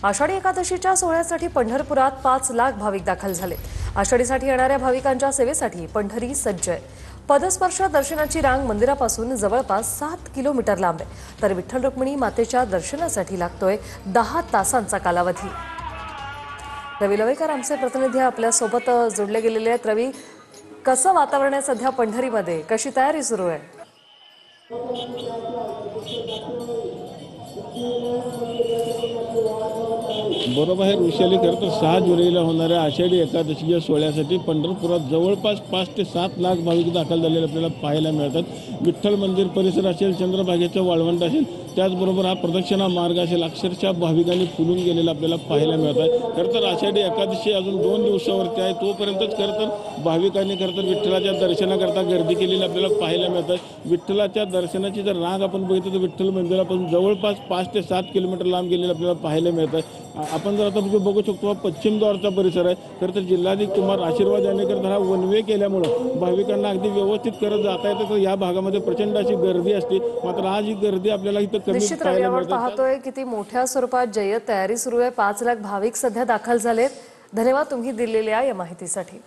आषाढी एकादशीच्या सोहळ्यासाठी पंढरपुरात 5 लाख भाविक दाखल झाले। आषाढीसाठी येणाऱ्या भाविकांच्या सेवेसाठी पंढरी सज्ज आहे। पदस्पर्श दर्शनाची रांग मंदिरापासून जवळपास 7 किलोमीटर लांब आहे, तर विठ्ठल रुक्मिणी मातेच्या दर्शनासाठी लागतोय 10 तासांचा कालावधी। रवी लवेकर आमचे प्रतिनिधी आपल्या सोबत जोडले गेलेले आहेत। रवी, कसं वातावरण आहे सध्या पंढरीमध्ये, कशी तयारी सुरू आहे? बरोबर आहे वृषाली, खरं तर 6 जुलैला होणाऱ्या आषाढी एकादशीच्या सोहळ्यासाठी पंढरपुरात जवळपास 5 ते 7 लाख भाविक दाखल झालेले आपल्याला पाहायला मिळतात। विठ्ठल मंदिर परिसर असेल, चंद्रभागेचं वाळवंट असेल, त्याचबरोबर हा प्रदक्षिणा मार्ग असेल, अक्षरशः भाविकांनी फुलून गेलेला आपल्याला पाहायला मिळत आहे। खरं तर आषाढी एकादशी अजून 2 दिवसावरती आहे, तोपर्यंतच खरं तर भाविकांनी खरं तर विठ्ठलाच्या दर्शनाकरता गर्दी केलेली आपल्याला पाहायला मिळत आहे। विठ्ठलाच्या दर्शनाची जर रांग आपण बघितलं तर विठ्ठल मंदिरापासून जवळपास 5 ते 7 किलोमीटर लांब गेलेलं आपल्याला पाहायला मिळत आहे। आपण जर आता बघू शकतो पश्चिम द्वारचा परिसर आहे। खरं तर जिल्हाधिकारी कुमार आशीर्वाद यांनी खरं तर हा वन वे केल्यामुळं भाविकांना अगदी व्यवस्थित करत जाता येतं, तर या भागामध्ये प्रचंड अशी गर्दी असते। मात्र आज ही गर्दी आपल्याला इथं कमी निश्चित रवी, पाहायला आपण मिळते। पाहतोय किती मोठ्या स्वरूपात जय्यत तयारी सुरू आहे। 5 लाख भाविक सध्या दाखल झालेत। धन्यवाद तुम्ही दिलेल्या या माहितीसाठी।